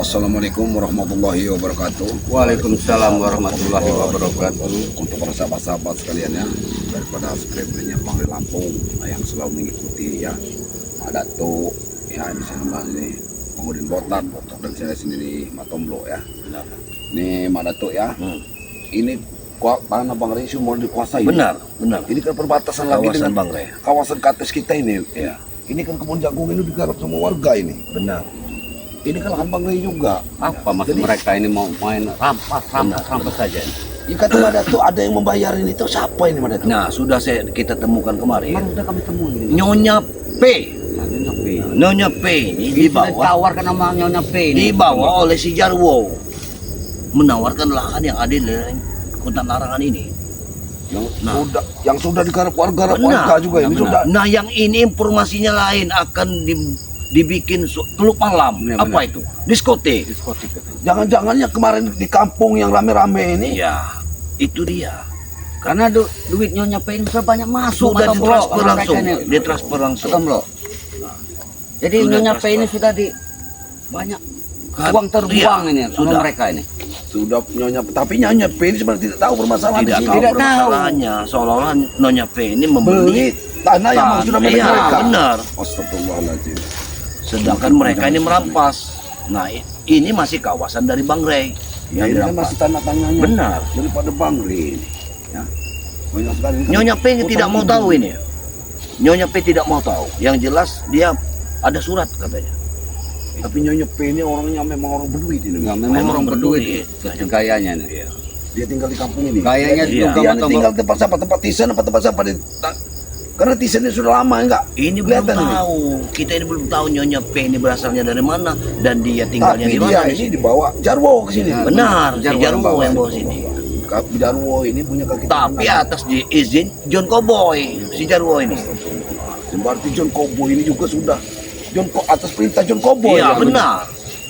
Assalamualaikum warahmatullahi wabarakatuh. Waalaikumsalam warahmatullahi wabarakatuh. Untuk para sahabat-sahabat sekalian ya, daripada skripnya Bangre Lampung yang selalu mengikuti ya, Mak Datuk ya di sana ini Pangudin Botak dan saya sendiri Matomblo ya. Ini Mak Datuk ya. Ini tanah Bangre semua dikuasai. Benar. Ini kan perbatasan lagi Kawasan dengan Bangre. kawasan Kates kita ini. Ya, Ini kan kebun jagung ini digarap sama warga ini. benar. Ini kan lahan Bangre juga. Apa maksud Jadi- mereka ini mau main rampas saja ini? Ya kata Mak Datuk ada yang membayarin itu, siapa ini Mak Datuk? Nah, sudah kita temukan kemarin. Sudah kami temui ini. Nyonya P. Nyonya P ini Sudah dibawa ditawarkan sama Nyonya P ini. dibawa oleh si Jarwo menawarkan lahan yang ada di Kota Narangan ini. Yang sudah digarap warga juga ini sudah. Nah, yang ini informasinya lain, akan dibikin klub malam. Ya, apa benar. itu? Diskotik. Jangan-jangan yang kemarin di kampung yang rame-rame ini. Iya, itu dia. Karena duit Nyonya P ini sudah banyak masuk. Sudah Matomblo, ditransfer sama langsung, mereka ini. ditransfer langsung. Matomblo. Jadi Sudah Nyonya P transfer. ini sudah di banyak Kan, uang terbuang iya, ini sama sudah. mereka ini. Sudah tapi Nyonya P ini sebenarnya tidak tahu permasalahan di Tidak sini. tahu Tidak tahu. permasalahannya, seolah-olah Nyonya P ini Beli membeli tanah yang memang sudah milik iya, mereka. benar. Astagfirullahaladzim. Sedangkan mereka ini merampas. Nah, ini masih kawasan dari Bangre Ya, yang ini kan dirampas. masih tanah-tanahnya Benar. daripada Bangre ini. Ya. Banyak sekali. Ini kan Nyonya P ini tidak mau utang tahu ini. Nyonya P tidak mau tahu. Yang jelas dia ada surat katanya. Tapi Nyonya P ini orangnya memang orang berduit ini. Ya, memang orang berduit. Gayanya ini. Iya. Dia tinggal di kampung ini. Gayanya Iya. juga Dia ini Matomblo. tinggal tempat siapa? Tempat Tisen apa tempat siapa? Karena Tisen ini sudah lama enggak? Ini belum Kelihatan ini. tahu. Kita ini belum tahu Nyonya P ini berasalnya dari mana dan dia tinggalnya Tapi di dia mana. ini dibawa Jarwo ke sini. Benar, si Jarwo Jarwo yang yang bawa bawa sini. Jarwo ini punya kaki Tapi tangan. atas izin John Cowboy, si Jarwo ini. Berarti John Cowboy ini juga sudah atas perintah John Cowboy. Iya, ya? benar.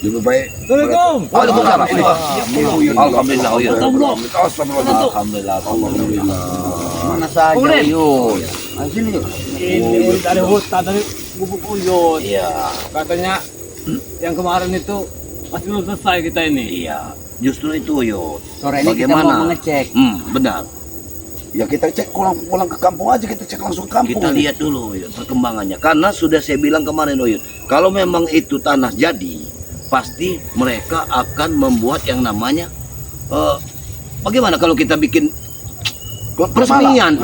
Lebih baik. Assalamualaikum. Waalaikumsalam. Ini, Pak. Alhamdulillah, Uyun. Alhamdulillah. Alhamdulillah. Mana saja Uyun? Nah, sini. Ini dari hutan dari Bubuk Uyut. Iya, Katanya yang kemarin itu masih belum selesai kita ini. iya. Justru itu, Uyun. Sore ini kita mau Bagaimana? mengecek. Benar. Ya kita cek pulang ke kampung aja, kita cek langsung ke kampung. Kita ini. lihat dulu, Uyun, perkembangannya. Karena sudah saya bilang kemarin, Uyun, kalau memang itu tanah jadi, pasti mereka akan membuat yang namanya bagaimana kalau kita bikin peresmian.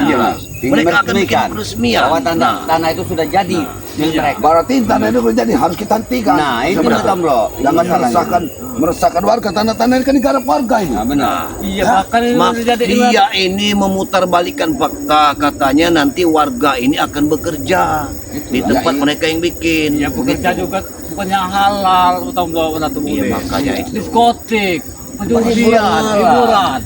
jelas. Mereka akan bikin peresmian. Bahwa Nah, tanah itu sudah jadi milik mereka. Berarti tanah ini udah jadi harus kita hentikan. Nah, itu Sebenarnya. Matomblo. Jangan Ini meresahkan warga. Tanah-tanah ini kan digarap warga ini. Nah, benar. Iya, bahkan ini udah jadi dia ini memutarbalikkan fakta, katanya nanti warga ini akan bekerja di tempat Ya, mereka yang bikin. ya bekerja juga bukannya halal, tahu nggak pernah tuh Iya, makanya itu. diskotik, penjualan, Hiburan. hiburan.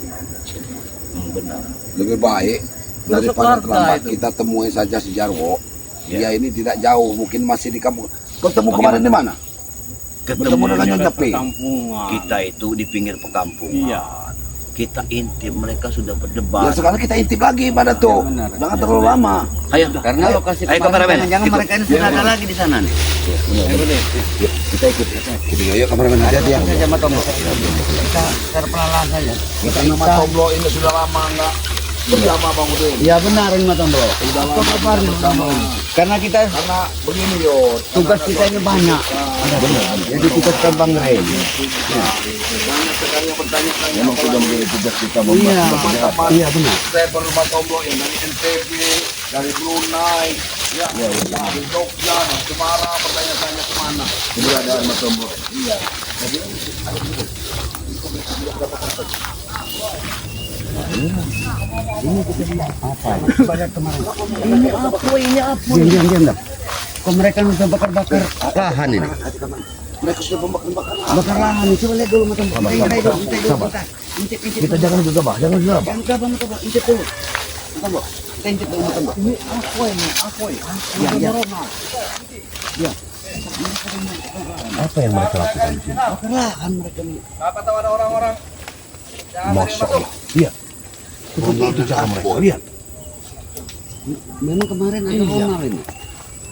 Benar. Lebih baik Masuk daripada warga terlambat itu. kita temui saja si Jarwo. Ya. Dia ini tidak jauh, mungkin masih di kampung. Ketemu Bagaimana? kemarin di mana? Ketemu dengan Ketemunya Nyonya P. Kampungan. kita itu di pinggir perkampungan. Iya. Kita intip, mereka sudah Ya berdebat. sekarang kita intip lagi pada tuh. benar. Jangan terlalu lama. Ayo, Karena lokasi ayo kameramen. jangan Ikut. mereka ini sudah ada lagi di sana nih. Kita ikut. Ayo kameramen hati-hati ya. Saja Matomblo. Kita secara perlahan saja. Kita nama Tomblo ini sudah lama enggak bersama Bang Udin. Ya benar ini Matomblo. Sudah lama bersama. Karena kita Karena begini yo. tugas kita ini banyak. Jadi tugas ke Bangre. Banyak sekali yang bertanya-tanya. Memang sudah menjadi tugas kita Iya. teman-teman. Iya benar. Saya berumah Tomblo yang dari NTB, dari Brunei, ya, dari Jogja, dari Semarang, bertanya-tanya kemana keberadaan Mas Tomblo. Iya. Jadi Banyak kemarin. Ini apa? Diam. Kok mereka sudah bakar-bakar lahan ini? mereka sudah membakar-bakar. Bakar lahan. Coba lihat dulu Matomblo. Intip dulu. Intip. Kita jangan gegabah, jangan gegabah. Jangan berapa Matomblo. Intip dulu. Matomblo. Kita intip dulu Matomblo. Ini apa ini? Ya. Apa yang mereka lakukan di sini? Bakar lahan mereka ini. Masya Allah. Iya. Seperti itu cara mereka. Lihat. Memang kemarin ada rumah ini.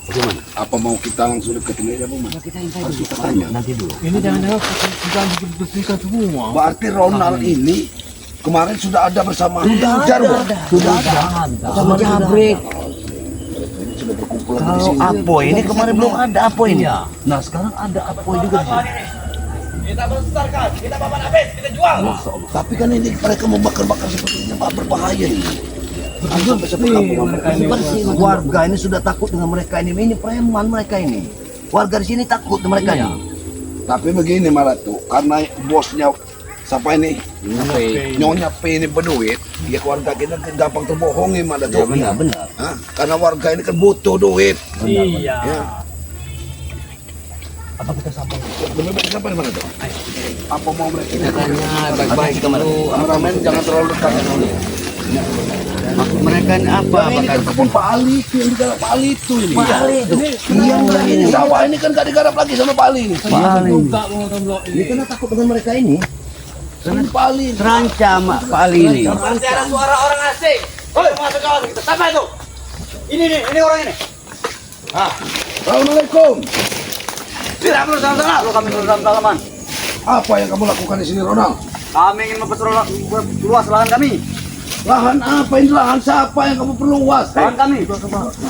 Bagaimana? Apa mau kita langsung deketin aja, Bung? Kita invite Harus dulu. kita tanya. Nanti dulu. Ini jangan-jangan sudah dibersihkan semua. Berarti Ronald ini kemarin sudah ada bersama Jarwo. Sudah ada. Sama Jabrik. Ini sudah berkumpul lagi di Kalau sini. Apoy ini kemarin belum ada Apoy ini. Iya. Nah sekarang ada Apoy juga di sini. Kita besarkan, kita bapak habis, kita jual. Tapi kan ini mereka membakar-bakar seperti ini Pak, berbahaya ini. Sampai sepakampung mereka ini. Bersih, warga ini sudah takut dengan mereka ini. Ini preman mereka ini. Warga di sini takut dengan mereka ini. Tapi begini malah tuh, karena bosnya siapa ini? Nyonya P ini berduit, ya keluarga kita kan gampang terbohongi malah tuh. Benar. Hah? Karena warga ini kan butuh duit. Iya. Ya. Apa kita sambung? Lebih baik sampai di mana tuh? Apa mau mereka? Tanya baik-baik kemana? Kameramen jangan terlalu dekat. Maksud mereka ini apa? Ini kan kebun Pak Ali itu yang digarap Pak Ali itu ini. Pak Ali itu. Iya, ini sawah ini kan gak digarap lagi sama Pak Ali ini. Pak Ali. Buka mau tomblok Ini kena takut dengan mereka ini. Ini Pak Ali. Terancam Pak Ali ini. Nanti ada suara orang asing. Oi, masuk kawan kita. Siapa itu? Ini orang ini. Assalamualaikum. Tidak perlu salam-salam. Perlu kami salam-salaman. Apa yang kamu lakukan di sini, Ronald? Kami ingin memperluas lahan kami. Lahan apa ini? Lahan siapa yang kamu perluas? Lahan kami.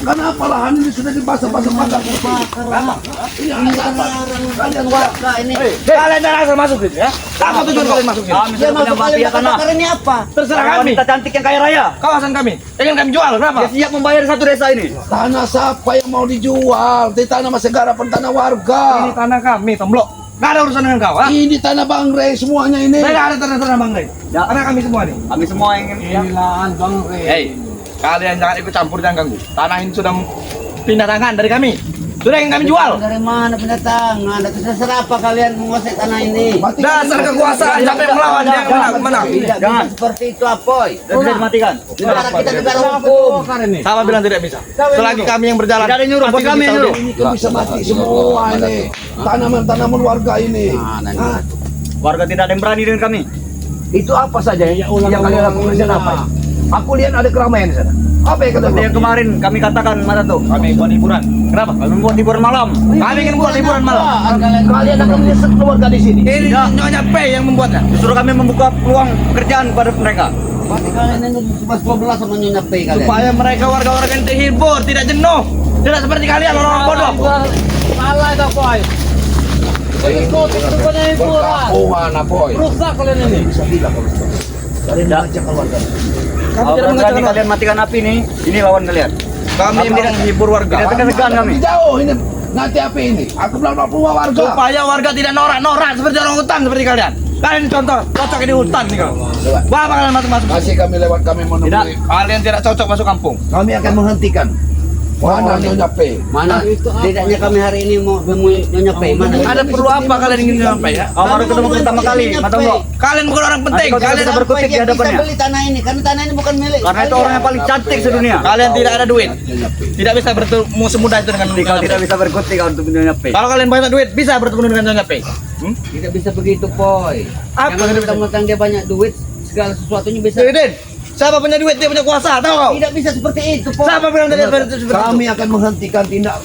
Kenapa lahan ini sudah dibasah-basah pakai? Ini apa? Kalian warga ini. Kalian jangan asal masuk gitu ya. Apa tujuan kalian masuk sini? Kami sudah punya mafia tanah. Ini apa? Terserah kami. Wanita cantik yang kaya raya. Kawasan kami. Ingin kami jual berapa? Dia siap membayar satu desa ini. Tanah siapa yang mau dijual? Di tanah masih garapan tanah warga. Ini tanah kami, tomblok. Gak ada urusan dengan kau, ha? Ini tanah Bang Rey semuanya ini. Saya gak ada tanah-tanah Bang Rey. Ya. Karena kami semua nih. Kami semua ingin. Ini lahan Bang Rey. Hei, kalian jangan ikut campur, jangan ganggu. Tanah ini sudah pindah tangan dari kami. Sudah ingin kami jual. Dari mana pendatangan? Terserah apa kalian menguasai tanah ini? Dasar kekuasaan, siapa yang melawan dia yang menang. Tidak bisa seperti itu Apoy. Tidak bisa dimatikan. Negara kita negara hukum. ini. Sama bilang tidak bisa. Selagi kami yang berjalan. Tidak ada yang nyuruh, bos kami yang nyuruh. Ini kan bisa mati semua ini. Tanaman-tanaman warga ini. Hah? Warga tidak ada yang berani dengan kami. Itu apa saja yang kalian lakukan di sana apa? Aku lihat ada keramaian di sana. Apa yang kata Seperti yang kemarin kami katakan mata tuh, kami buat hiburan. Kenapa? Kami membuat hiburan malam. Kami ingin buat hiburan malam. Kalian akan menyesat keluarga di sini. Ini Nyonya P yang membuatnya. Justru kami membuka peluang pekerjaan pada mereka. Berarti kalian ini 11-12 sama Nyonya P kalian. Supaya mereka warga-warga yang terhibur, tidak jenuh. Tidak seperti kalian orang-orang bodoh. Salah itu Apoy. Ikuti bukannya hiburan. Mana boy? Rusak kalian ini. Bisa bilang kalau seperti itu. Kalian mengajak keluarga. Kalau berani kalian matikan api nih, ini lawan kalian. Kami menghibur warga. Tidak tekan-tekan kami. Jauh ini nanti apa ini? Aku bilang keluar warga. Supaya warga tidak norak-norak seperti orang hutan seperti kalian. Kalian contoh, cocok di hutan nih kau. Bapak kalian masuk-masuk. Kasih kami lewat kami mau Tidak, nemuin. kalian tidak cocok masuk kampung. Kami akan menghentikan. Mana Nyonya P? Mana? Tidaknya kami hari ini mau menemui Nyonya P. Mana? Ada perlu apa kalian ingin sampai ya? Kau baru ketemu pertama kali, Mata Blok. Kalian bukan orang penting. Kalian Kalian bisa berkutik di hadapannya. Bisa beli tanah ini karena tanah ini bukan milik. Karena itu orang yang paling cantik sedunia. Kalian tidak ada duit. Tidak bisa bertemu semudah itu dengan Kau tidak bisa berkutik kau untuk Nyonya P. Kalau kalian banyak duit, bisa bertemu dengan Nyonya P. Tidak bisa begitu, Poy. Apa Jangan tidak bisa? mentang-mentang dia banyak duit, segala sesuatunya bisa. Dedin, siapa punya duit dia punya kuasa, tahu kau? Tidak bisa seperti itu, Poy. Siapa bilang tidak seperti itu? Kami akan menghentikan tindak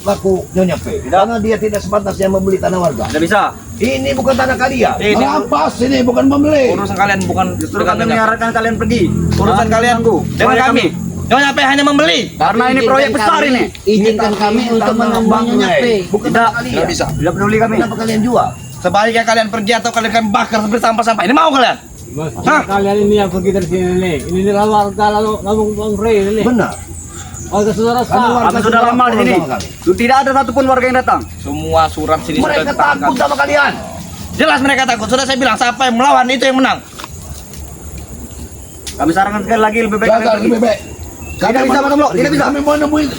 laku Nyonya P. Karena dia tidak sepantasnya membeli tanah warga. Tidak bisa. Ini bukan tanah kalian. Ini Merampas ini bukan membeli. urusan kalian bukan justru kami menyarankan kalian pergi. Urusan kalian dengan kami. Nyonya P hanya membeli. Karena ini proyek besar ini. Izinkan kami untuk menambang Nyonya P. Bukan Tidak, tanah kalian. tidak bisa. Tidak peduli kami. Kenapa kalian jual? Sebaliknya kalian pergi atau kalian bakar seperti sampah-sampah. Ini mau kalian? Mas, Hah? kalian ini yang pergi dari sini nih. Ini lalu warga lalu Bang Rey ini. Benar. Warga saudara sah. Kami sudah lama di sini. Tidak ada satupun warga yang datang. Semua surat sini Mereka takut sama kalian. Jelas mereka takut. Sudah saya bilang siapa yang melawan itu yang menang. Kami sarankan sekali lagi lebih baik Gagal kalian pergi. lebih baik. Tidak bisa, Mas Blok. Tidak bisa. Kami mau nemuin.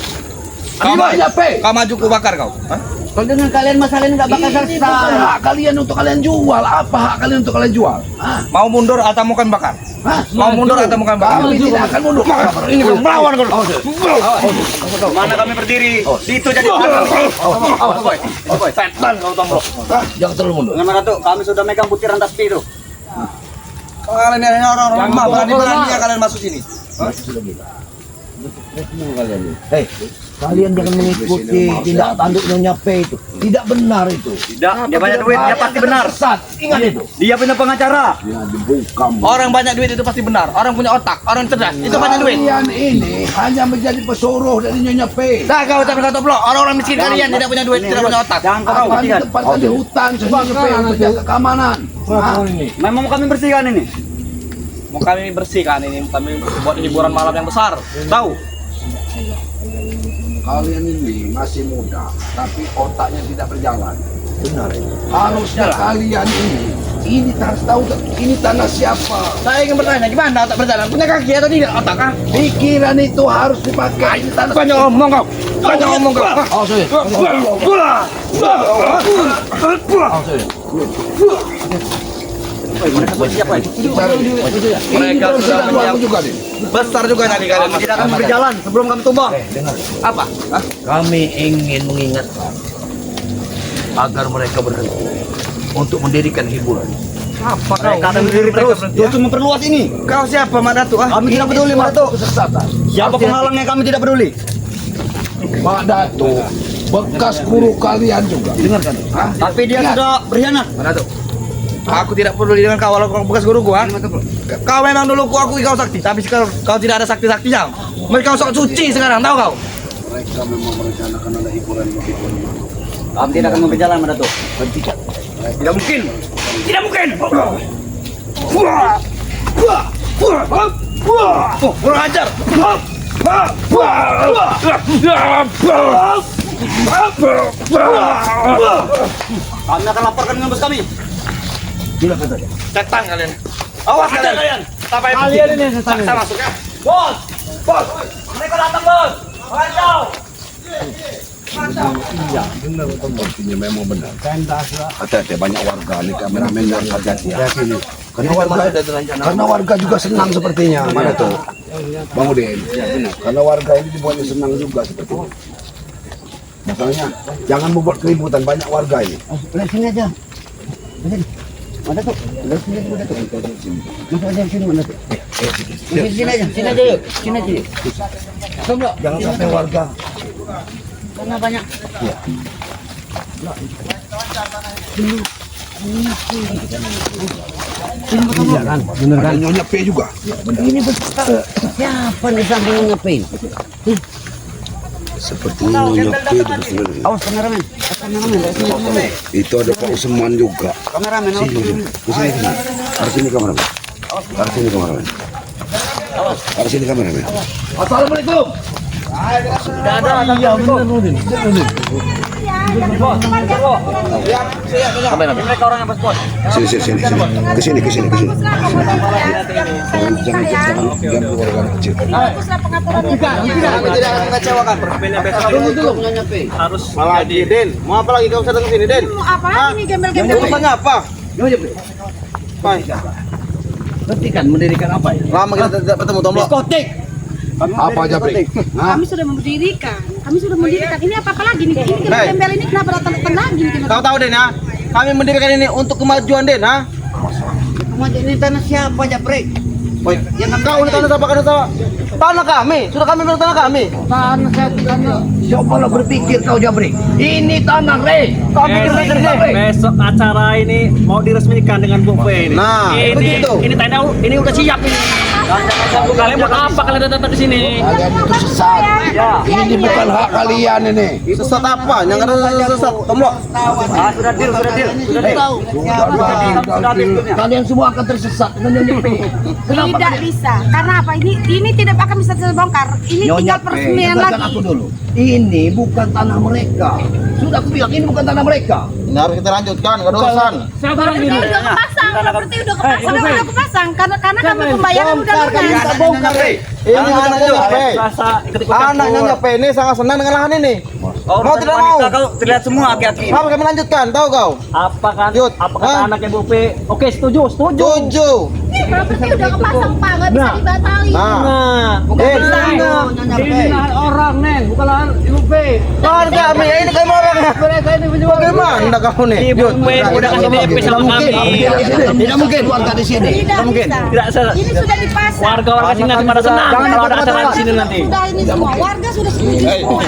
Kau Nyonya P. Kau maju ku bakar kau. Hah? Kalau dengan kalian masalah ini nggak bakal Ini bukan selesai. hak kalian untuk kalian jual. Apa hak kalian untuk kalian jual? Hah? Mau mundur atau mau kalian bakar? Hah? Mau mundur atau mau kalian bakar? Kami tidak akan mundur. Ini kau melawan kau. Mana kami berdiri? Situ jadi setan kau tomblok. Hah? Jangan terlalu mundur. Dengan Ratu, kami sudah megang butiran tasbih itu. Kalian ini orang-orang lemah, berani-beraninya kalian masuk sini. Hei, Kalian jangan mengikuti tindak tanduk Nyonya P itu. Tidak benar itu. Tidak, dia banyak duit, dia pasti benar. Sesat. Ingat itu. Dia punya pengacara. Ya dibungkam. Orang banyak duit itu pasti benar. Orang punya otak, orang cerdas, itu banyak duit. Kalian ini hanya menjadi pesuruh dari Nyonya P. Dah kau tak kata blok. Orang-orang miskin kalian tidak punya duit, tidak punya otak. Jangan kau Akan bersihkan. ditempatkan di hutan sehingga P untuk jaga keamanan. Hah? Memang mau kami bersihkan ini. Mau kami bersihkan ini, kami buat hiburan malam yang besar. Tahu? Kalian ini masih muda, tapi otaknya tidak berjalan. Benar itu. Harusnya kalian ini harus tahu ini tanah siapa. Saya ingin bertanya, gimana otak berjalan? Punya kaki atau tidak otak? Ah? Pikiran itu harus dipakai. Ini tanah. Banyak ngomong kau. Banyak ngomong kau. Oh, sorry. Mereka sudah menyiap juga nih. besar juga nanti kalian. Tidak akan berjalan sebelum kami tumbang. Dengar. Apa? Hah? Kami ingin mengingatkan agar mereka berhenti untuk mendirikan hiburan. Apa kau? Mereka akan berdiri terus. Untuk memperluas ini. Kau siapa, Mak Datu? Ah? Kami tidak peduli, Mak Datu. Kesesatan. Siapa penghalangnya kami tidak peduli. Mak Datu, bekas guru kalian juga. Dengarkan. Hah? Tapi dia Lihat. sudah berkhianat. Mana tuh? Aku tidak peduli dengan kau walaupun kau bekas guru gua. Kau memang dulu ku akui kau sakti, tapi sekarang kau tidak ada sakti-saktinya. Mereka sok suci sekarang, tahu kau? Mereka memang merencanakan ada hiburan begitu. Kami tidak akan berjalan, Mak Datu. Hentikan. Tidak mungkin. Tidak mungkin. Oh, kurang ajar. Kami akan laporkan dengan bos kami. Silakan saja. Setan kalian. Awas kalian. Sampai Kalian ini setan ini. Paksa masuk ya. Bos! Bos! Mereka datang, Bos! Kacau! Iya, benar sepertinya memang benar. Hati-hati banyak warga nih kameramen yang hati-hati ya. Karena warga juga senang sepertinya. Mana tuh? Bang Udin. Karena warga ini dibuatnya senang juga seperti itu. Makanya jangan membuat keributan banyak warga ini. Udah sini aja. Mana tuh? Udah sini aja. Masuk aja sini mana tuh? Sini aja. Sini aja yuk. Sini aja yuk. Jangan sampai warga. Karena banyak. Iya kan? Bener kan? Nyonya P juga. Ini besar. Siapa nih sampai ngapain? Seperti Nyonya P itu sebenarnya. Awas kameramen. Itu ada Pak Usman juga. Kameramen. Kesini. Harus ini kameramen. Harus ini kameramen. Harus ini kameramen. Assalamualaikum. Tidak ada. Iya, benar, Nudin. Mereka orang yang pas bos. Sini. Kesini. Jangan keluar orang kecil. Kami tidak akan mengecewakan. Harus Malah jadi. Den, mau apa lagi kau datang ke sini, Den? Mau apa ini gembel-gembel? Urusannya apa? Hentikan mendirikan apa ya? Lama kita tidak bertemu, Tombok. Diskotik. Apa aja, Bre? Kami sudah mendirikan. Ini apa lagi nih? Ini gembel-gembel ini kenapa datang lagi nih? Kau tahu, Den, ya? Kami mendirikan ini untuk kemajuan, Den, ha? Kemajuan ini tanah siapa aja, Bre? Kau ini tanah siapa? Tanah kami. Sudah kami bilang tanah kami. Cobalah berpikir kau Jabri. Ini tanah Re. Kau pikir Re. Besok acara ini mau diresmikan dengan buffet ini. Nah, begitu. Ini tenda ini udah siap ini. Kalian buat apa kalian datang ke sini? Kalian itu sesat. Ini bukan hak kalian ini. Sesat apa? Yang ada sesat, Tombok. Sudah deal. Kalian semua akan tersesat dengan Nyonya P. Tidak bisa. Karena apa? Ini tidak akan bisa terbongkar. Ini tinggal peresmian dengarkan lagi. aku dulu. Ini bukan tanah mereka. Sudah aku bilang ini bukan tanah mereka. Ini harus kita lanjutkan, gak ada urusan. Siapa lagi ini? Udah kepasang. Karena kami pembayaran udah lunas. Ini anaknya P. Anaknya P ini sangat senang dengan lahan ini. Mau tidak mau? Kau terlihat semua aki-aki. Harus kami lanjutkan, tahu kau? Apa kan? Yud, Apa kata hah? anaknya Bu P? Oke, setuju. Tujuh. Ini properti udah kepasang Pak, nggak bisa dibatalin. Nah, Ini lahan orang, Neng, bukan lahan Ibu P. kawan kami, ini kami orangnya. Mereka ini penjual. Bagaimana kamu nih? Ibu P udah kasih DP sama kami. Tidak mungkin warga di sini. Tidak mungkin. bisa. Tidak bisa. Ini sudah dipasang. Warga-warga sini nanti pada senang. Jangan kalau ada acara di sini nanti. Sudah ini semua warga sudah setuju semua.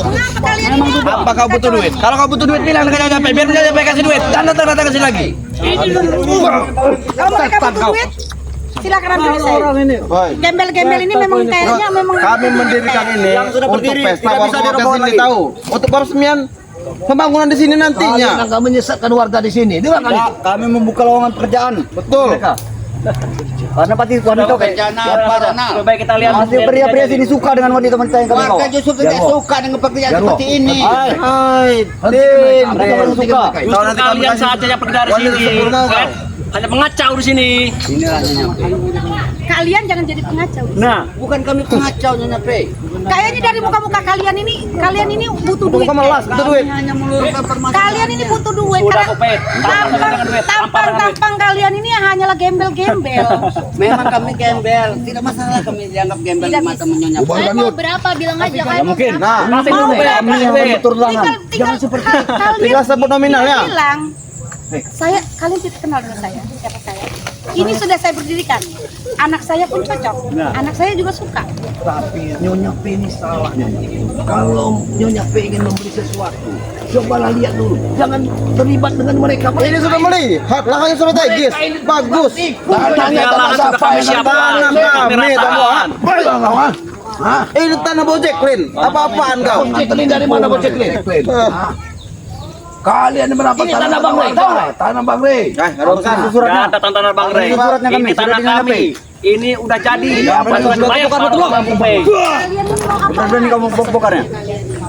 Mengapa kalian ini? Apa kau butuh duit? Kalau kau butuh duit bilang dengan nyampe, biar nyampe kasih duit. Dan datang ke sini lagi. Kalau mereka butuh duit, silakan ambil saya. Gembel-gembel ini memang kayaknya memang Kami mendirikan ini untuk pesta warga sini tahu. Untuk peresmian pembangunan di sini Kalian nantinya. akan menyesatkan warga di sini. Dengar kali. Kami membuka lowongan pekerjaan. Betul. Karena pasti wanita lebih baik kita lihat hasil pria-pria sini suka dengan wanita-wanita yang kami bawa. Warga justru tidak suka dengan pekerjaan seperti ini. Hai, Din, mereka baru suka. Kalau nanti kami Kalian kasih saja yang pergi dari wanita sini. sepuluh mau kau. Hanya mengacau di sini. kalian jangan jadi pengacau. Nah, Bukan kami pengacau Nyonya Pe. Kayaknya dari muka-muka kalian ini butuh duit. Kamu melas, butuh duit. Hanya meluruskan permasalahan. Kalian ini butuh duit Sudah, karena Kope. Tampang dengan duit, tampang dengan duit. tampang kalian ini hanyalah gembel-gembel. Memang kami gembel, tidak masalah kami dianggap gembel di Tidak mata bisa. Nyonya Pe. Bubarkan yuk. Berapa bilang aja kan? Mungkin. Nah, Nah, kasih dulu kami yang berturlangan. tinggal tinggal sebut nominalnya. bilang kalian tidak kenal dengan saya, siapa saya. Ini sudah saya berdirikan. Anak saya pun cocok. Anak saya juga suka. Tapi Nyonya P ini salah. Kalau Nyonya P ingin membeli sesuatu, cobalah lihat dulu. Jangan terlibat dengan mereka. Ini sudah beli. Lahannya sudah tegis. Bagus. Tanahnya sudah kami siapkan. Kami tambahan. Hah? Ini tanah Bojek, Lin. Apa-apaan kau? Bocek dari mana Bocek Lin? Kalian berapa Ini tanah Bang Rey, tahu nggak? Tanah Bang Rey. Nggak ada urusan. Suratnya ada tanah Bang Rey. Suratnya kami, Ini tanah suratnya kami. kami. Ini udah jadi. Iya, Apa sudah dibayar bukan sama betul. Bang Rey? Kalian ini mau apa? Berani kamu bongkarnya?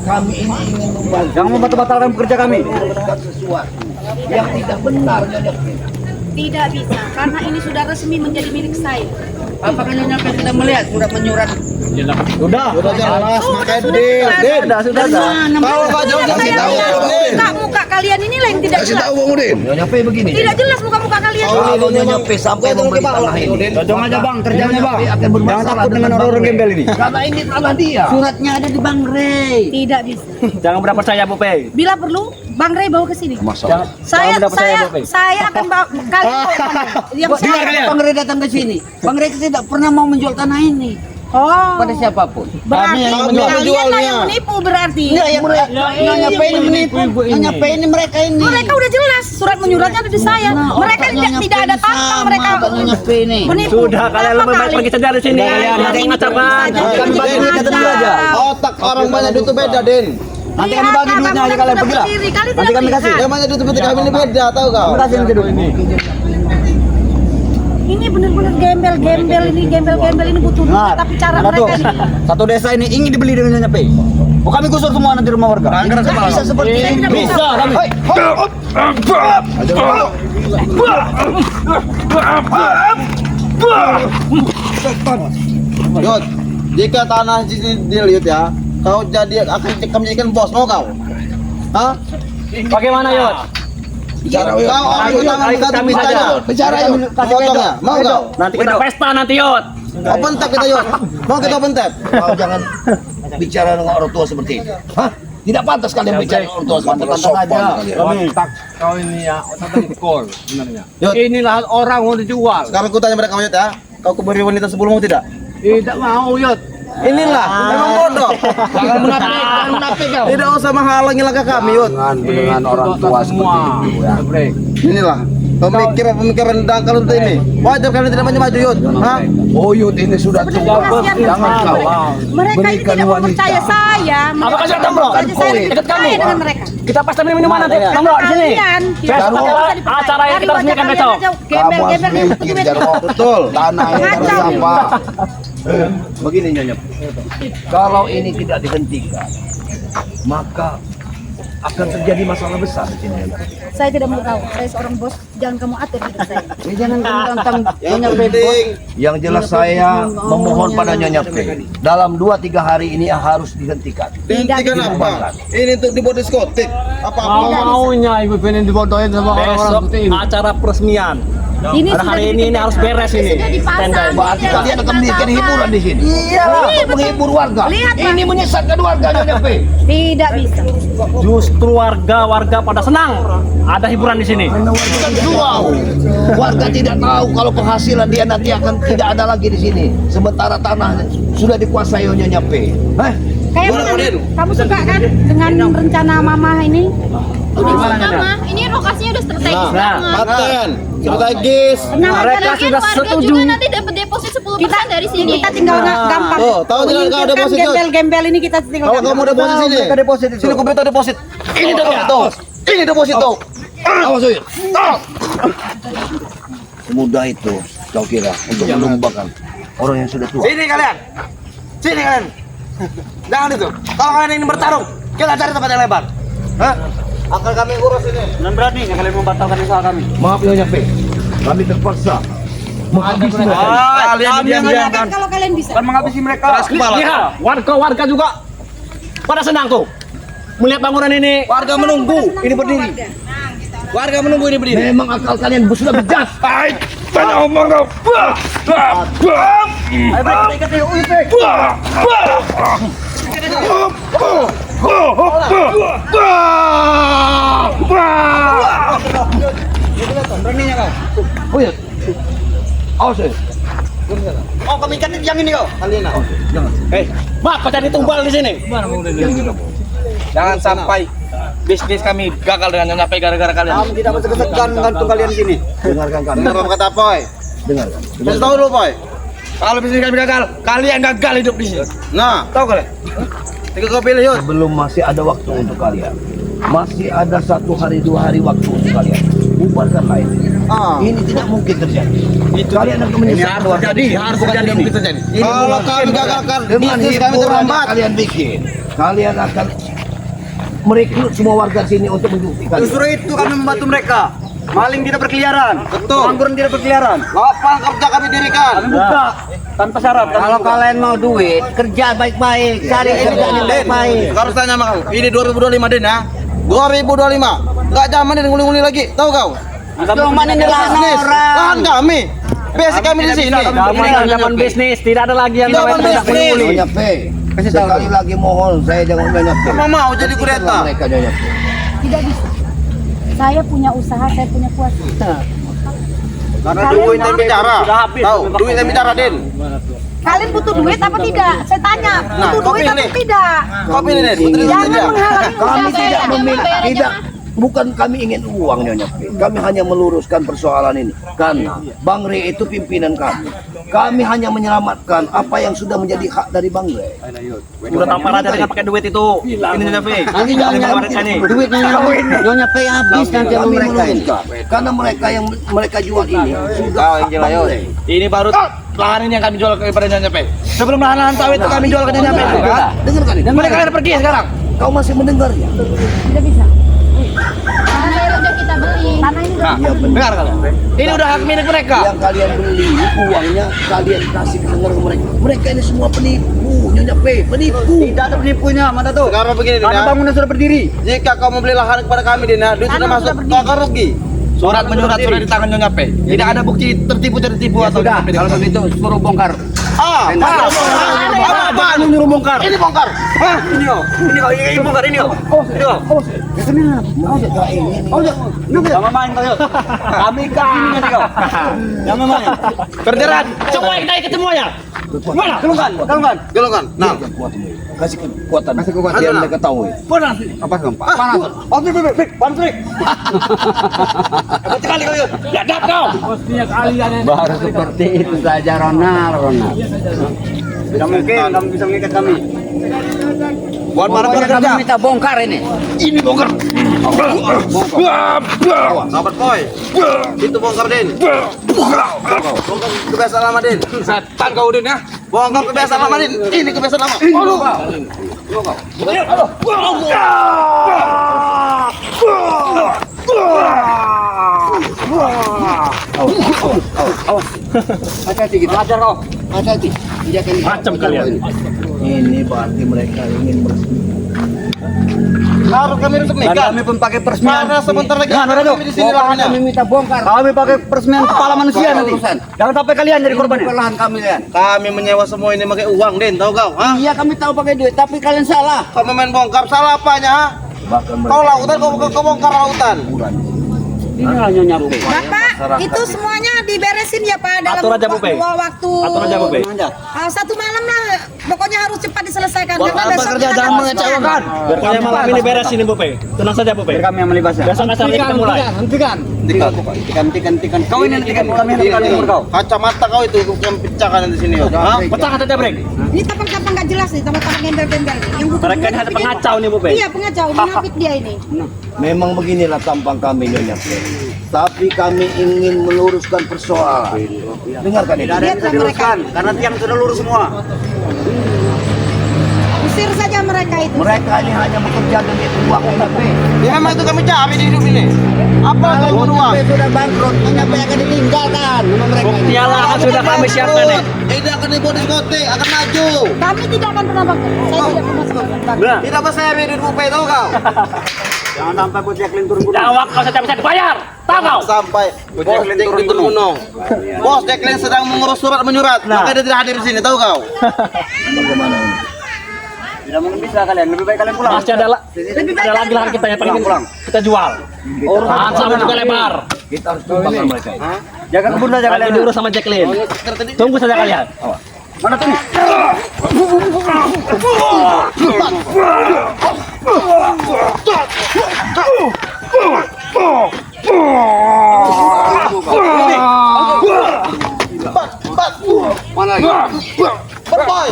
Kami ini ingin membantu Jangan membatalkan pekerja kami. sesuatu yang tidak benar Nyonya P. Tidak bisa, karena ini sudah resmi menjadi milik saya. Apakah Nyonya Pe tidak melihat surat menyurat? Sudah jelas. Makanya Sudah, Din. Sudah. Kalau nggak jelas kasih Saya tahu. lihat muka kalian ini lah yang tidak Kasih jelas. tahu Bang Udin. Nyonya P begini. Tidak jelas muka-muka kalian. Kalau Nyonya P sampai membeli tanah ini, Cocok aja bang, kerjanya bang. Akan bermasalah Jangan takut dengan orang-orang gembel ini. Karena ini tanah dia. Suratnya ada di Bang Rey. Tidak bisa. Jangan mudah percaya Bu Pei. Bila perlu, Bang Rey bawa ke sini. Jangan Saya mudah percaya Bu Pei. saya akan bawa kalian bawa ke Bang Rey. Yang saya. Bang Rey datang ke sini. Bang Rey tidak pernah mau menjual tanah ini Oh. pada siapapun. Berarti yang kalian lah menjualnya. yang menipu berarti. Iya, yang Nyonya Pe ini menipu. Nyonya Pe ini mereka ini. Mereka udah jelas, surat menyuratnya ada di saya. Mereka tidak ada tampang mereka. Nyonya Pe ini. Menipu. Sudah kalian lebih baik pergi saja dari sini. Jangan macam-macam. Jangan bagi duitnya dulu aja. Otak orang banyak duit itu beda, Din. Nanti kami bagi duitnya aja kalian pergi lah. Nanti kami kasih. Yang banyak duit itu kami ini beda, tahu kau? Kasih nanti dulu ini. Ini benar-benar gembel-gembel ini butuh duit, tapi cara mereka ini. Satu desa ini ingin dibeli dengan Nyonya Pe. Oh, kami gusur semua nanti rumah warga. Bisa seperti ini. Bisa kami. Yud, jika tanah di sini deal Yud ya, kau jadi akan kami jadikan bos, mau kau? Hah? Bagaimana Yud? Bicara Yud. Kau ambil tangan ikut kami kita saja. Bicara Yud. Kasih potongnya, mau kau? Nanti kita pesta nanti Yud. Open tap kita Yud. Mau kita open tap? Kau jangan bicara dengan orang tua seperti ini. Hah? Tidak pantas kalian bicara dengan orang tua seperti ini. Sopan kalian. Otak kau ini ya, otak pengkol sebenarnya. Yud. Inilah orang mau dijual. Sekarang aku tanya mereka Yud ya, kau kuberi wanita sebelum mau tidak? Tidak mau Yud. Inilah, memang bodoh. Jangan munafik kau. Tidak usah menghalangi langkah kami Yud. Dengan orang tua semua. seperti itu. Inilah pemikiran dangkal untuk ini. Wajar kalian tidak maju Yud. Hah? Oh Yud ini sudah tua. Kasihan Jangan mereka. kau. Mereka ini tidak mau percaya saya. Apa kasih datang, bro? Saya lebih Dekat kami. percaya dengan mereka. Kita pesta minuman nanti. Bang Bro di sini. Kalian tidak Besok bisa adalah dipercaya. acara yang Dari kita wajah resmikan kalian besok. aja, Kamu harus Gembel-gembel ini butuh mikir duit. Jarwo. Betul. Tanah ini harus Kacau. apa? Begini Nyonya P. Kalau ini tidak dihentikan, maka akan terjadi masalah besar di sini. Nyonya P. Saya tidak mau tahu. Saya seorang bos. Jangan kamu atur hidup saya. Jangan tentang Yang Nyonya Pe. penting Yang jelas saya memohon pada Nyonya P. Dalam 2-3 hari ini harus dihentikan. dihentikan apa? Ini untuk dibuat diskotik. Apa-apa? Mau-maunya ibu pengen dibodohin sama orang-orang Besok seperti ini. acara peresmian. Ini Ada sudah hari ini harus beres ini. sudah dipasang. Tenda. Berarti kalian akan memberikan hiburan di sini. Iya, Untuk menghibur warga. Lihat, Pak. Ini menyesatkan warga Nyonya P. Tidak bisa. Justru warga pada senang ada hiburan di sini. Wow. Warga tidak tahu kalau penghasilan dia nanti akan tidak ada lagi di sini. Sementara tanah sudah dikuasai Nyonya P. Kayak mana? Kamu suka kan dengan rencana Mama ini? Mama, ini lokasinya udah strategis Nah, banget. strategis. Nah, Mereka Lagian sudah warga setuju. juga nanti dapat deposit 10% dari sini. Kita tinggal gampang. Oh, tahu tidak kalau Menyingkirkan deposit, Yud? gembel-gembel ini kita tinggal Kalau kamu gampang. deposit sini. Mereka deposit itu. Sini komputer deposit. Ini deposit tuh. Ini deposit tuh. Awas Uyut. Semudah itu kau kira untuk menumbangkan orang yang sudah tua. Sini kalian. Sini kalian. Jangan itu. Kalau kalian ingin bertarung, kita cari tempat yang lebar. Hah? Akan kami urus ini. Dan berani kalian membatalkan usaha kami. Maaf Nyonya P. Kami terpaksa menghabisi mereka. Kalian diam-diam kan. Kalau kalian bisa. Kan menghabisi mereka. Keras kepala. Lihat, warga juga pada senang tuh melihat bangunan ini. Warga menunggu ini berdiri. Warga menunggu ini berdiri. Memang akal kalian sudah bejat. Banyak omong kau. Ayo break, ikat yuk, break. Beraninya kau. Uyut. Awas Uyut. Oh, kami ikat yang ini kau. Kalian nak. Mak, kau cari tumbal di sini. Jangan sampai bisnis kami gagal dengan Nyonya P gara-gara kalian. Kami tidak segan gantung kalian di sini. Dengarkan kami. Dengar apa kata Poy? Dengarkan. Kasih tahu dulu Poy. Kalau bisnis kami gagal, kalian gagal hidup di sini. Nah, tahu kalian? Tinggal kau pilih yuk. Sebelum masih ada waktu untuk kalian. Masih ada 1 hari 2 hari waktu untuk kalian. Bubarkanlah ini. Ini tidak mungkin terjadi. Kalian akan menyesal. Harus terjadi mungkin terjadi. Kalau kami gagalkan, Dengan bisnis kami hiburan terlambat. yang kalian bikin, kalian akan merekrut semua warga sini untuk membuktikan. Justru itu kami membantu mereka. Maling tidak berkeliaran. Betul. Pengangguran tidak berkeliaran. Lapangan kerja kami dirikan. Kami buka tanpa syarat. Kalau kalian mau duit, kerja baik-baik, cari kerjaan yang baik-baik. Harus tanya sama kamu. Ini 2025 Den ya. 2025. Enggak zaman ini nguli-nguli lagi. Tahu kau? Cuma ini lahan Bisnis. orang. Lahan kami. Basic kami di sini. Zaman bisnis, tidak ada lagi yang Zaman namanya tidak bisnis. peduli. Nyonya P. Sekali lagi mohon saya jangan Nyonya P. Kamu mau jadi kudeta? Mereka Nyonya P. Tidak bisa. Saya punya usaha, saya punya kuasa. Karena duit yang bicara. Tahu, duit yang bicara Den. Kalian butuh duit apa tidak? Saya tanya, Nah, butuh kau duit atau pilih. tidak? Kau pilih Den. Putri Jangan saja. menghalangi Kami usaha tidak saya. memilih, tidak, bukan kami ingin uang Nyonya P. Kami hanya meluruskan persoalan ini. Karena Bang Rey itu pimpinan kami. Kami hanya menyelamatkan apa yang sudah menjadi hak dari Bang Rey. Udah tampar aja dengan pakai duit itu. Ini Nyonya P. Nanti Ini jangan mereka nih. duitnya Nyonya P habis nanti sama Kami mereka ini. menurunkan. Karena mereka yang mereka jual ini sudah Kau yang hak jelas Bang yuk. Rey. Ini baru lahan ini yang kami jual kepada Nyonya P. Sebelum lahan-lahan sawit itu kami jual ke Nyonya P. Dengarkan ini. Mereka ada pergi sekarang. Kau masih mendengarnya? Tidak bisa. Tanah yang udah kita beli. Tanah ini Nah, udah dengar kalian. Ini udah hak milik mereka. Yang kalian beli uangnya kalian kasih ke mereka. Mereka ini semua penipu, Nyonya P, penipu. Tidak ada penipunya, mana tuh? Sekarang begini, Dina. Bangunan sudah berdiri. Jika kau membeli lahan kepada kami, Dina, duit sudah masuk, kau akan rugi. Surat menyurat sudah di tangan Nyonya P. Tidak ada bukti tertipu atau Sudah, kalau begitu suruh bongkar. Apa nyuruh bongkar? Ini bongkar. Hah? Ini bongkar ini kok. Ini kok. Jangan main kau. Kami ini kau. Jangan main. Berderat. Semua kita ikut semuanya. Mana? Gelungkan. Nah, Kasih kekuatan. kekuatan. Biar mereka tahu. apa gempa? Panas. Oh, panas. Hebat sekali kau. Ya dak kau. Baru seperti itu saja Ronald. Tidak mungkin kamu bisa mengikat kami. Buat para Pokoknya pekerja. kami minta bongkar ini. Ini bongkar. Sahabat Boy. Itu bongkar Den. Bongkar kebiasaan lama Den. Setan kau Den ya. Bongkar kebiasaan lama Den. Ini kebiasaan lama. Hati-hati gitu. Ajar kau. Hati-hati. Macam kalian. Ini berarti mereka ingin meresmikan. Harus kami Dan resmikan. kami pun pakai peresmian. Karena sebentar lagi Nah, Nora, kami di sini pokoknya lahannya. kami minta bongkar. Kami pakai peresmian kepala manusia nanti. urusan. Jangan sampai kalian jadi korbannya. Bukan lahan kami kan. Kami menyewa semua ini pakai uang, Den, tahu kau? Hah? Iya kami tahu pakai duit, tapi kalian salah. Kau main bongkar, salah apanya? Ha? Bahkan Kau lautan, kau bongkar lautan. Inilah Nyonya Pe. Bapak, itu semuanya diberesin ya Pak dalam Atur aja, Bu Pe. waktu Atur aja, Bu Pe. satu malam lah. Pokoknya harus cepat diselesaikan. Buat Karena apa besok kerja kita jangan harus mengecewakan. Pokoknya malam ini beres ini Bu Pe. Tenang saja Bu Pe. Biar kami yang melibasnya. Besok acaranya kita mulai. Hentikan. Hentikan. Kau ini hentikan kami hentikan umur kau. Kacamata kau itu yang pecahkan di sini. Ha? Pecah saja brek. Ini tampang-tampang nggak jelas nih, tampang-tampang gembel-gembel. Yang butuh Mereka ini ada pengacau nih Bu Pe. Iya pengacau, menapik dia ini. memang beginilah tampang kami Nyonya Pe. Tapi kami ingin meluruskan persoalan. Dengarkan ini. Tidak ada yang bisa diluruskan karena tiang sudah lurus semua. Usir saja mereka itu. Mereka ini hanya bekerja demi uang Nyonya Pe. Ya memang itu kami cari di hidup ini. Apa kau mau uang? Sudah bangkrut, Nyonya Pe akan ditinggalkan sama mereka. Buktialah kan sudah kami siapkan nih. Tidak akan dibuat diskotik, akan maju. Kami tidak akan pernah bangkrut. Saya tidak pernah bangkrut. Tidak besar di hidup Pe, tahu kau? Jangan sampai bos Jacqueline turun gunung. Jawab kau saja bisa dibayar. Tahu kau? Sampai bos Jacqueline turun gunung. Bos Jacqueline sedang mengurus surat menyurat, maka dia tidak hadir di sini, tahu kau? Bagaimana ini? Tidak mungkin bisa kalian. Lebih baik kalian pulang. Masih ada lagi lahan kita yang paling Pulang. kita jual. Lahan sama juga lebar. Kita harus tumpahkan mereka ini. Jaga kebun saja Kalian kalian. diurus sama Jacqueline. Tunggu saja kalian. Mana tuh nih? Mana lagi? Berboy.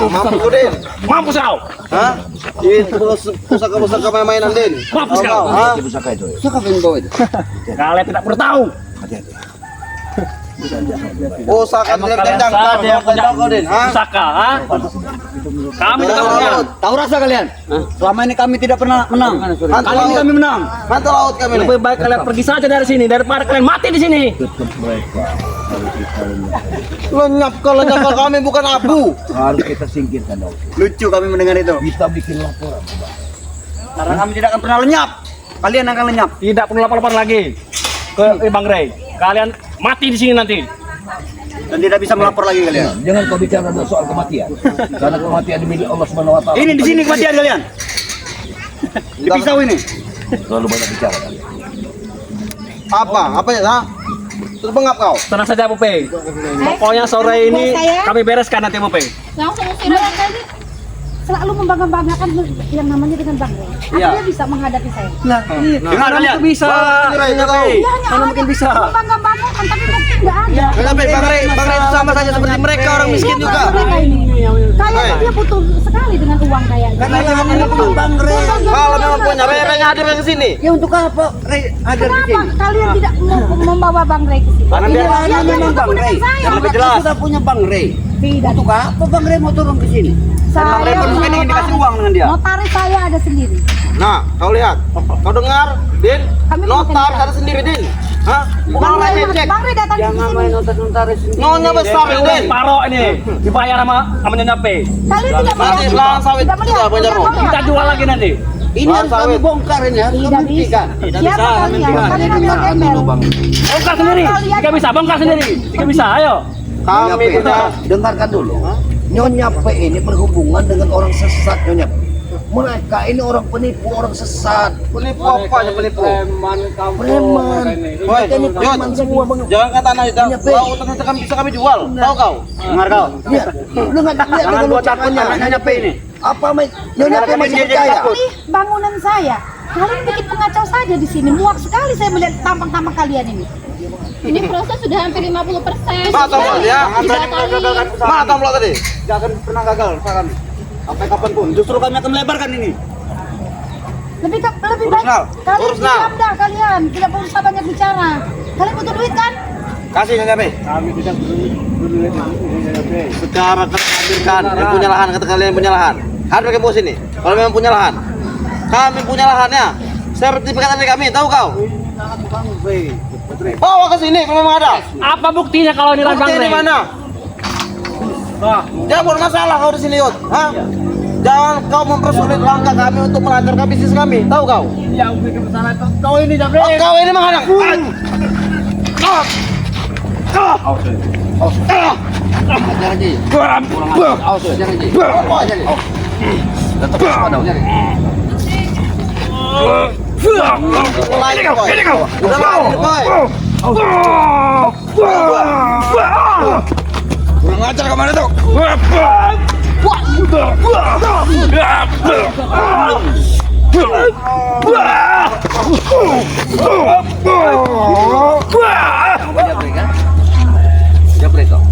Mampu Din. Mampus kau. Hah? Itu pusaka mainan Din. Mampus Tahu kau. Hah? Pusaka itu. Kalian tidak perlu tahu. Pusaka Emang tidak kalian tendang. saja yang punya Tahu kau Din. Hah? pusaka, ha? Kami juga punya. Tahu rasa kalian? Selama ini kami tidak pernah menang. Kali ini kami menang. Mantul laut kami nih. Lebih baik kalian pergi saja dari sini daripada kalian mati di sini. Lenyap kalau kami bukan abu. Harus kita singkirkan dong. Lucu kami mendengar itu. Kita bikin laporan. Karena kami tidak akan pernah lenyap. Kalian akan lenyap. Tidak perlu lapor lagi ke Bang Rey. Kalian mati di sini nanti. Dan tidak bisa melapor lagi kalian. Jangan kau bicara soal kematian. Karena kematian dimiliki Allah Subhanahu wa taala. Ini di sini kematian kalian. Di pisau ini. Terlalu banyak bicara kalian. Apa ya? Ha? Terus bengap kau. Tenang saja Bu Pe. Pokoknya sore ini kami bereskan nanti Bu Pe. Langsung usir aja. Mereka ini selalu membangga-banggakan yang namanya dengan Bang Rey. Iya. Dia bisa menghadapi saya. Dengar kalian. Bisa. Itu kau. Dia hanya Mana mungkin bisa. membangga-banggakan, tapi bukti nggak ada. Tapi Bang Rey itu sama saja seperti mereka orang miskin Iya, juga. mereka ini. Kayaknya dia butuh sekali dengan uang kayaknya. Karena memang ini bukan Bang Rey. Kalau memang punya Rey hadir ke sini. Ya untuk apa Rey hadir di Kenapa sini? kalian tidak membawa Bang Rey ke sini? Karena Ini biar hanya memang Bang Rey. Saya. Yang lebih Kita jelas. sudah punya Bang Rey. Tidak. Untuk apa Bang Rey mau turun ke sini? Bang Rey pun mungkin ingin dikasih uang dengan dia. Notaris saya ada sendiri. Nah, kau lihat. Kau dengar, Din? Kami Notar bukan ada sendiri, Din. Hah? Bukan Bang orang Rey, lecek. Bang Rey datang ke Jangan main sini. notaris. Nyonya besar, Din. Paro ini dibayar sama Nyonya Pe. Kalian tidak Nanti melihat. lahan sawit Tidak melihat. juga banyak Tidak melihat. Kita jual lagi nanti. Ini harus kami bongkar ini harus Tidak kami bisa. hentikan. Siapa kalian? Kalian ambil gembel. Bongkar sendiri. Jika bisa, bongkar sendiri. Jika bisa, ayo. Nyonya Kami Pe, tidak. dengarkan dulu. Nyonya Pe ini berhubungan dengan orang sesat Nyonya Pe. Mereka ini orang penipu, orang sesat. Penipu apa aja penipu? Preman. Woi, Mereka ini preman semua Bang. jangan kata tanah itu. Nyonya Pe. Lautan itu kami bisa kami jual. Tahu kau? Dengar kau. Iya. Lu nggak lihat Jangan dengan buat takut ucapannya. Nyonya Pe ini. Apa Mai? Nyonya Pe masih Jadi percaya? takut. Ini bangunan saya. Kalian bikin pengacau saja di sini. Muak sekali saya melihat tampang-tampang kalian ini. Ini proses sudah hampir 50%. Mata mulut ya. Dibatalin. Mata mulut tadi. Tidak akan pernah gagal usaha kami. Sampai kapanpun. Justru kami akan melebarkan ini. Lebih Urus baik nal. kalian Urus nal. diam dah kalian. Tidak usah banyak bicara. Kalian butuh duit kan? Kasih Nyonya Pe. Kami tidak Secara hadirkan yang punya lahan, kata kalian punya lahan. Hadir ke bos ini. Kalau memang punya lahan. Kami punya lahannya. Sertifikat dari kami, tahu kau? Bawa ke sini kalau memang ada. Apa buktinya kalau ini Bang Bukti di Rey? mana? Jangan buat masalah kau di sini, Yud. Hah? Jangan kau mempersulit langkah kami untuk melancarkan bisnis kami. Tahu kau? Yang bikin masalah itu kau ini Jabri. Oh, kau ini menghalang. Kurang ajar kemana tuh?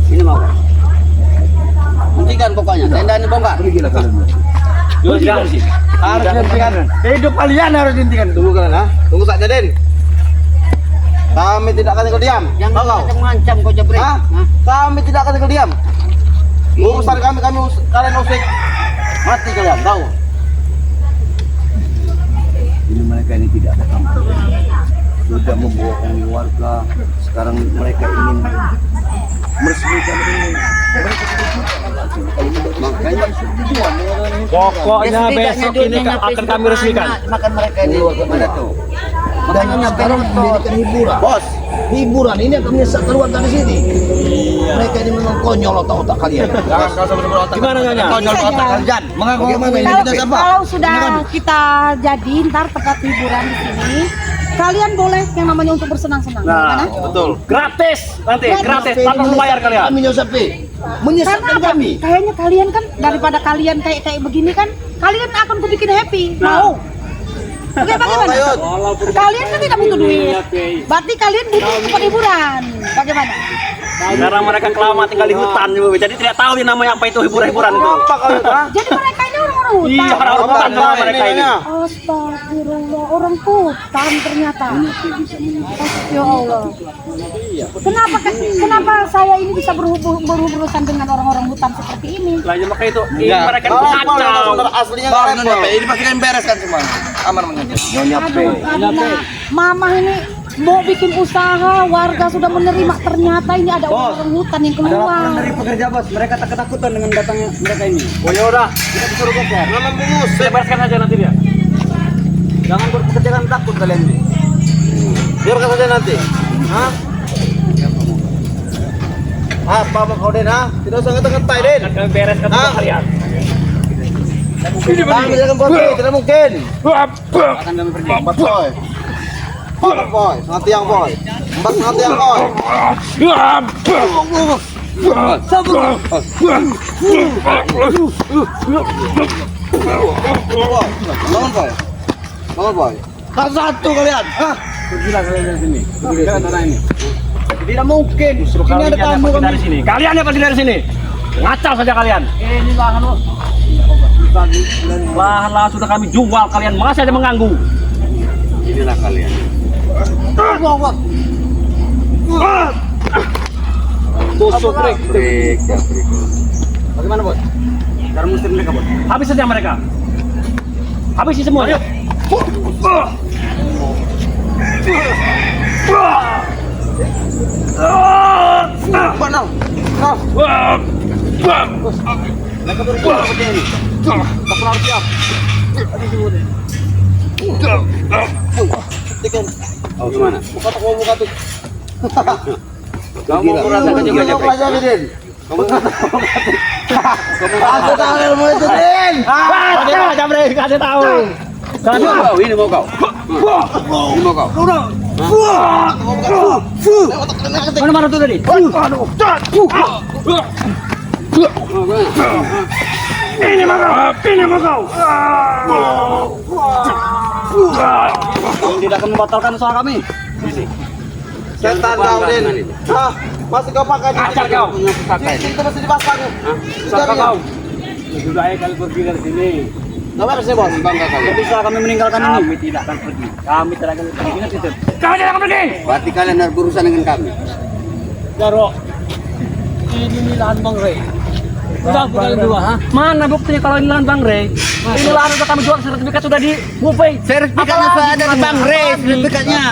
Ini mau. Hentikan pokoknya. Tenda ini bongkar. Harus dihentikan. Hidup kalian harus dihentikan. Tunggu kalian, ha? Tunggu saja, Den. Kami tidak akan tinggal diam. Jangan Tahu kau? macam-macam kau Jabri. Hah? Kami tidak akan tinggal diam. Urusan kami kalian usik. Mati kalian, tahu? Ini mereka ini tidak ada kampung, sudah membohongi warga. Sekarang mereka ingin meresmikan ini. Makanya Pokoknya besok ini akan kami resmikan. Makan mereka ini gimana tuh? makanya sekarang menjadikan hiburan. Bos, Hiburan ini akan menyesatkan warga di sini. Mereka ini memang konyol otak-otak kalian. Gimana nyonya? Konyol otak kalian. Bagaimana ini kita siapa? Kalau sudah kita jadi ntar tempat hiburan di sini, kalian boleh yang namanya untuk bersenang-senang. Nah, Gimana? betul. Gratis nanti, gratis tanpa perlu bayar kalian. Kami Josepi Karena menyesatkan apa? kami. Kayaknya kalian kan daripada kalian kayak begini kan, kalian akan kubikin happy. Mau? Oke, bagaimana? Yud. Kalian kan tidak butuh duit. Berarti kalian butuh tempat hiburan. Bagaimana? Karena mereka kelamaan tinggal di hutan, jadi tidak tahu yang namanya apa itu hiburan-hiburan itu. Apa kau, Yud, ha? Jadi mereka ini orang-orang hutan. Iya, orang hutan semua mereka ini. Astagfirullah, orang hutan ternyata. Ya Allah. Kenapa saya ini bisa berurusan dengan orang-orang hutan seperti ini? Lah ya makanya itu, mereka itu Kalau kacau. saudara aslinya nggak repot. Ini pasti kalian bereskan semua. Aman mengenai. Aduh, Mama ini mau bikin usaha, warga sudah menerima, ternyata ini ada orang hutan yang keluar. Dari pekerja bos, mereka tak ketakutan dengan datangnya mereka ini. Oh ya udah, Kita disuruh geser. Belum membungkus. saya bereskan aja nanti dia. Jangan berpekerja dengan takut kalian ini. Biarkan saja nanti. Hah? Apa mau kau, Den, ha? Tidak usah ngetai, Den. Akan kami bereskan semua kalian. Kami jangan pergi, tidak mungkin. Akan kami pergi. Empat boy. Empat boy. Setengah tiang boy. Empat setengah tiang boy. Bangun boy. Bangun boy. Satu kalian. Hah? Pergilah kalian dari sini. Pergilah tanah ini. Tidak mungkin. Justru Ini kalian ada yang tamu pergi kami. dari sini. Kalian yang pergi dari sini. Ngacau saja kalian. Ini lahan lo. Lahan-lahan sudah kami jual, kalian masih ada mengganggu. Inilah kalian. Tusuk Rick. Break. Bagaimana bos? Cara mustir mereka bos. Habis saja mereka. Habisi semuanya. Empat nang. Nang. Mereka berjuang seperti ini. Tak pernah harus siap. Tikin. Oh, gimana? Buka tuh, buka tuh. Kamu merasakan juga Kamu Jepri? pelajari, Den. Aku tahu ilmu itu, Den. Kasih tahu. Ini mau kau. Ini mau kau. Mana tuh tadi? Tidak akan membatalkan usaha kami. Setan kau, Den. Hah? Masih kau pakai Acar kau. cincin itu masih dipasang. Siapa kau? Sudah ayo kali pergi dari sini. Gak apa sih, Bos? Bangga kalian. Tidak bisa kami meninggalkan ini. Kami tidak akan pergi. Kami tidak akan pergi. Ingat itu. Kami tidak akan pergi. Berarti kalian harus berurusan dengan kami. Jaro. Ini lahan Bang Rey. Sudah bukan dua, ha? Mana buktinya kalau ini lahan Bang Rey? Ini lahan sudah kami jual, sertifikat sudah di buffet. Sertifikatnya sudah ada di Bang Rey, sertifikatnya.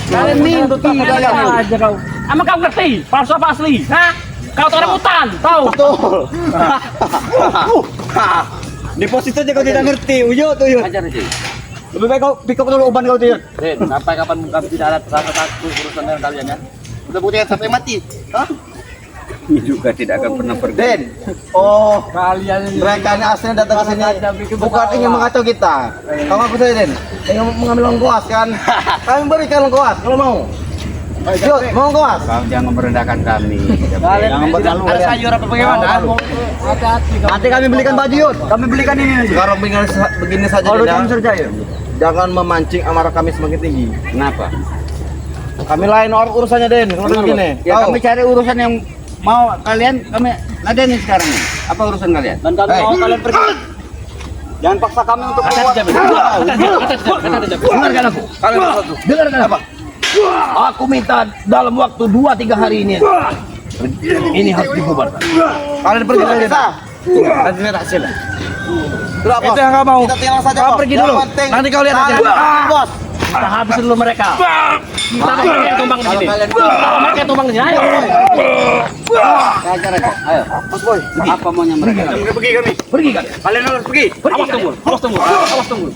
Kalian mimpi Tidak aja kau. Emang kau ngerti? Palsu apa asli? Hah? Kau tuh orang hutan, tahu? Betul. Di posisi aja kau tidak ngerti, Uyo tuh Yud. Ajar aja. Lebih baik kau pick up dulu uban kau tuh Yud. Den, sampai kapan kami tidak ada rasa takut urusan dengan kalian ya? Udah buktikan sampai mati. Hah? Ini juga tidak akan pernah pergi. Den. Oh, Kalian ini. mereka ini aslinya datang ke sini bukan ingin mengacau kita. Kau ngaku saja Den. Ingin mengambil uang koas kan? Kami berikan uang koas kalau mau. Yud, mau uang koas? Kau jangan merendahkan kami. Jangan berlalu Ada kalian. sayur apa bagaimana? Hati-hati kamu. Nanti kami belikan baju Yud. Kami belikan ini. Sekarang begini saja Kalau Den. saja ya. Jangan memancing amarah kami semakin tinggi. Kenapa? Kami lain urusannya Den. Kalau begini. Ya Tahu? kami cari urusan yang mau kalian kami ladenin sekarang nih. Apa urusan kalian? Dan kami mau kalian pergi. Jangan paksa kami untuk keluar. Dengarkan aku. Dengarkan apa? Aku minta dalam waktu 2-3 hari ini. Ini harus dibubarkan. Kalian pergi saja. Nanti lihat hasil. Berapa? Itu yang kau mau. Kita tinggal saja. Kau pergi dulu. Nanti kau lihat hasil. Bos. Kita habis dulu mereka. Kita mereka yang tumbang di sini. Mereka yang tumbang di sini. Ayo. Ayo. Bos boy. Apa maunya mereka? Pergi kami. Pergi kan? Kalian harus pergi. Awas tunggu. Awas tunggu. Awas tunggu.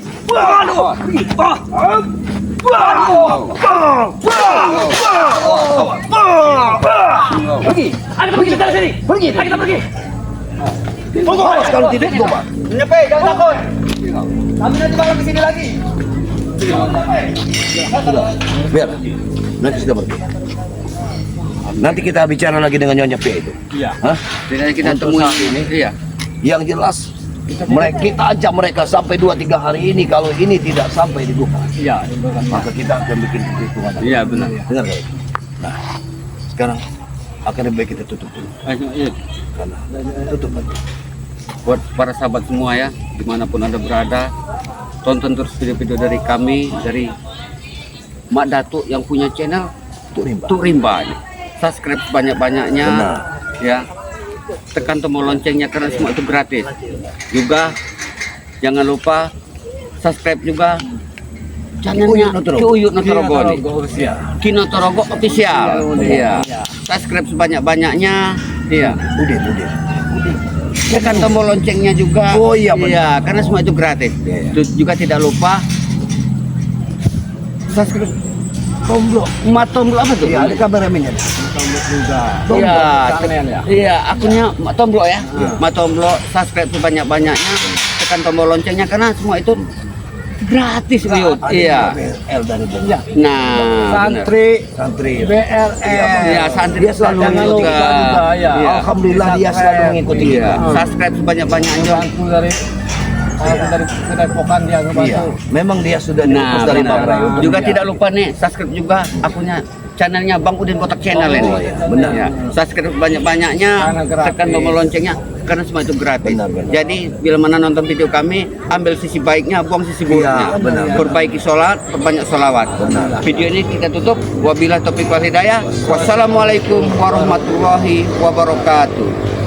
Pergi. Ayo kita pergi dari sini. Pergi. Ayo kita pergi. Awas kalau tidak dibubar. Nyepe, jangan takut. Kami nanti bakal kesini lagi. Biar. Nanti sudah pergi. Nanti kita bicara lagi dengan Nyonya P itu. Iya. Hah? Tidak kita temui ini. Iya. Yang jelas kita ajak mereka sampai 2-3 hari ini. Kalau ini tidak sampai dibuka, Iya. maka kita akan bikin perhitungan. Iya benar. Dengar gak? Nah, sekarang akan lebih baik kita tutup dulu. Iya. Karena tutup aja. Buat para sahabat semua ya, dimanapun anda berada, tonton terus video-video dari kami, dari Mak Datuk yang punya channel Tuk Rimba. Subscribe sebanyak-banyaknya. Benar. Ya. Tekan tombol loncengnya karena semua itu gratis. Juga jangan lupa subscribe juga channelnya Uyut Notorogo nih. Kino Torogo official. Iya. Subscribe sebanyak-banyaknya. Iya. Udah. Tekan tombol loncengnya juga. Oh iya, benar. Iya, karena semua itu gratis. Iya. Terus juga tidak lupa subscribe tombol apa tuh? Iya, ada kameramennya. Iya, iya, akunnya Mak Tomblo ya. Mak Tomblo, subscribe sebanyak-banyaknya, tekan tombol loncengnya karena semua itu gratis, Uyut. Iya. L dari Bengkulu. Nah, Santri. iya, santri Dia selalu jangan mengikuti. lupa. Iya. Alhamdulillah dia selalu mengikuti Iya, kita. subscribe sebanyak-banyaknya. Dari pokan dia Iya, memang dia sudah Nah, diutus dari benar. Babrai untuk Juga dia. tidak lupa nih, subscribe juga akunnya channelnya Bang Udin Kotak Channel ini. iya, benar. Ya, subscribe banyak-banyaknya, tekan tombol loncengnya karena semua itu gratis. Benar. Jadi bila mana nonton video kami, ambil sisi baiknya, buang sisi buruknya. Iya, benar. Perbaiki sholat, perbanyak sholawat. Benar. Video ini kita tutup. Wabillahi taufiq wal hidayah. Wassalamualaikum warahmatullahi wabarakatuh.